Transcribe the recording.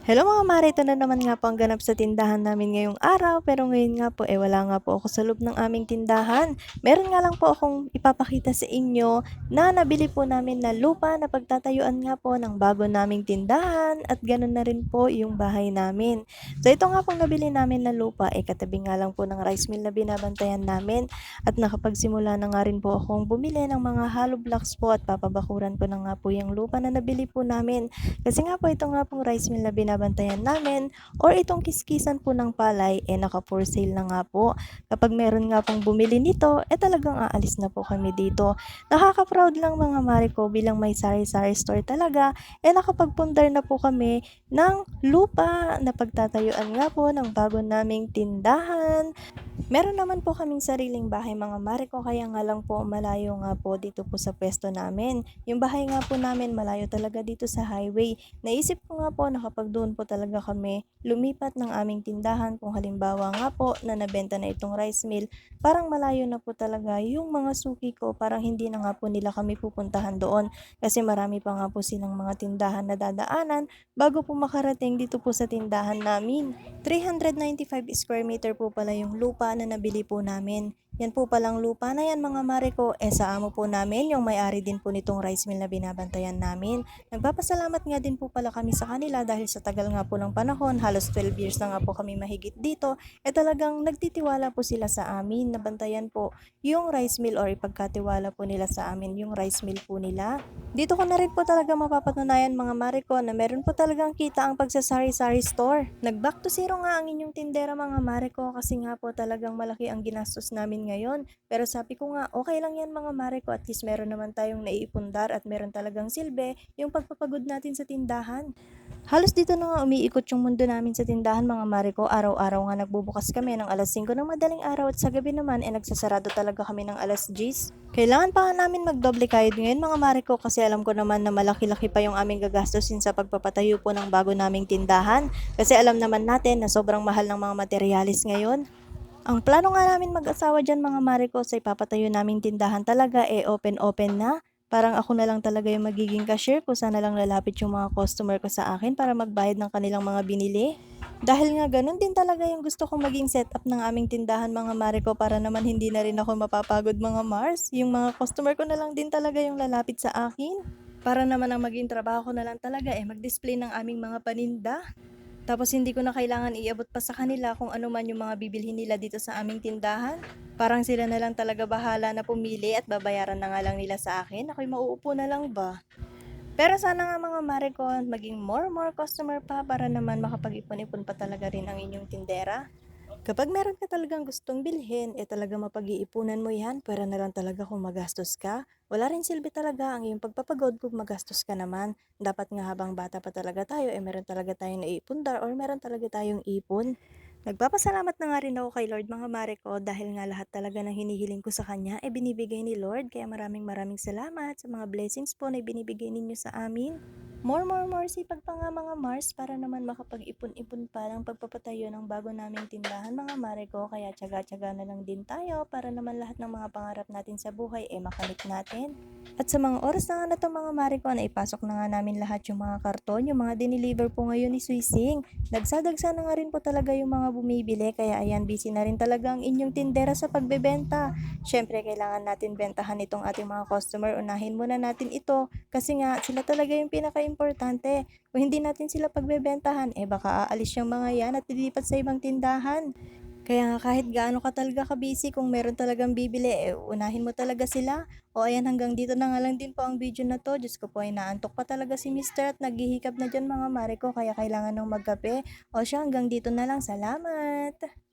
Hello mga mare, ito na naman nga po ang ganap sa tindahan namin ngayong araw. Pero ngayon nga po, wala nga po ako sa loob ng aming tindahan. Meron nga lang po akong ipapakita sa inyo na nabili po namin na lupa na pagtatayuan nga po ng bago naming tindahan at ganun na rin po yung bahay namin. So ito nga pong nabili namin na lupa, katabi nga lang po ng rice mill na binabantayan namin at nakapagsimula na nga rin po akong bumili ng mga hollow blocks po at papabakuran ko na nga po yung lupa na nabili po namin. Kasi nga po ito nga pong rice mill na binabantayan namin or itong kiskisan po ng palay naka for sale na nga po. Kapag meron nga pong bumili nito, talagang aalis na po kami dito. Nakaka-proud lang mga mare ko bilang may sari-sari store talaga, nakapagpundar na po kami ng lupa na pagtatayuan nga po ng bago naming tindahan. Meron naman po kaming sariling bahay mga mare ko, kaya nga lang po malayo nga po dito po sa pwesto namin. Yung bahay nga po namin malayo talaga dito sa highway. Naisip ko nga po na kapag doon po talaga kami lumipat ng aming tindahan, kung halimbawa nga po na nabenta na itong rice mill, parang malayo na po talaga yung mga suki ko, parang hindi na nga po nila kami pupuntahan doon kasi marami pa nga po silang mga tindahan na dadaanan bago po makarating dito po sa tindahan namin. 395 square meter po pala yung lupa na nabili po namin. Yan po palang lupa na yan mga mare ko, sa amo po namin, yung may-ari din po nitong rice mill na binabantayan namin. Nagpapasalamat nga din po pala kami sa kanila dahil sa tagal nga po ng panahon, halos 12 years na nga po kami mahigit dito, talagang nagtitiwala po sila sa amin, nabantayan po yung rice mill or ipagkatiwala po nila sa amin yung rice mill po nila. Dito ko na rin po talaga mapapatunayan mga mare ko na meron po talagang kita ang pagsasari-sari store. Nag back to zero nga ang inyong tindera mga mare ko kasi nga po talagang malaki ang ginastos namin ngayon. Pero sabi ko nga okay lang yan mga mare ko, at least meron naman tayong naiipundar at meron talagang silbi yung pagpapagod natin sa tindahan. Halos dito na nga umiikot yung mundo namin sa tindahan mga mare ko. Araw-araw nga nagbubukas kami ng alas 5 ng madaling araw at sa gabi naman nagsasarado talaga kami ng alas 10. Kailangan pa nga namin magdoble kayod ngayon mga mare ko kasi alam ko naman na malaki-laki pa yung aming gagastusin sa pagpapatayo po ng bago naming tindahan. Kasi alam naman natin na sobrang mahal ng mga materialis ngayon. Ang plano nga namin mag-asawa dyan mga mare ko sa ipapatayo naming tindahan talaga open-open na. Parang ako na lang talaga yung magiging cashier kung saan na lang lalapit yung mga customer ko sa akin para magbayad ng kanilang mga binili. Dahil nga ganun din talaga yung gusto kong maging setup ng aming tindahan mga mare ko para naman hindi na rin ako mapapagod mga Mars. Yung mga customer ko na lang din talaga yung lalapit sa akin. Para naman ang maging trabaho ko na lang talaga mag-display ng aming mga paninda. Tapos hindi ko na kailangan iabot pa sa kanila kung ano man yung mga bibilhin nila dito sa aming tindahan. Parang sila na lang talaga bahala na pumili at babayaran na nga lang nila sa akin. Ako'y mauupo na lang ba? Pero sana nga mga mare ko, maging more customer pa para naman makapag-ipon-ipon pa talaga rin ang inyong tindera. Kapag meron ka talagang gustong bilhin, talaga mapag-iipunan mo yan, pera na lang talaga kung magastos ka. Wala rin silbi talaga ang iyong pagpapagod kung magastos ka naman. Dapat nga habang bata pa talaga tayo, meron talaga tayong naipundar or meron talaga tayong ipon. Nagpapasalamat na nga rin ako kay Lord mga mare ko dahil nga lahat talaga ng hinihiling ko sa Kanya binibigay ni Lord. Kaya maraming salamat sa mga blessings po na binibigay ninyo sa amin. More sipag pa nga mga Mars para naman makapag-ipon-ipon pa ng pagpapatayo ng bago naming tindahan mga mare ko. Kaya tiyaga-tiyaga na lang din tayo para naman lahat ng mga pangarap natin sa buhay makamit natin. At sa mga oras na nga na to mga mare ko, na ipasok na nga namin lahat yung mga karton, yung mga diniliver po ngayon ni Swising. Dagsa-dagsa na nga rin po talaga yung mga bumibili, kaya ayan, busy na rin talaga ang inyong tindera sa pagbebenta. Syempre, kailangan natin bentahan itong ating mga customer. Unahin muna natin ito kasi nga sila talaga yung pinaka-importante. Kung hindi natin sila pagbebentahan, baka aalis yung mga yan at lilipat sa ibang tindahan. Kaya nga kahit gaano ka talaga ka-busy, kung meron talagang bibili, unahin mo talaga sila. O ayan, hanggang dito na nga lang din po ang video na to. Diyos ko po, ay naantok pa talaga si Mister at naghihikap na dyan mga mare ko, kaya kailangan nang magkape. O siya, hanggang dito na lang. Salamat!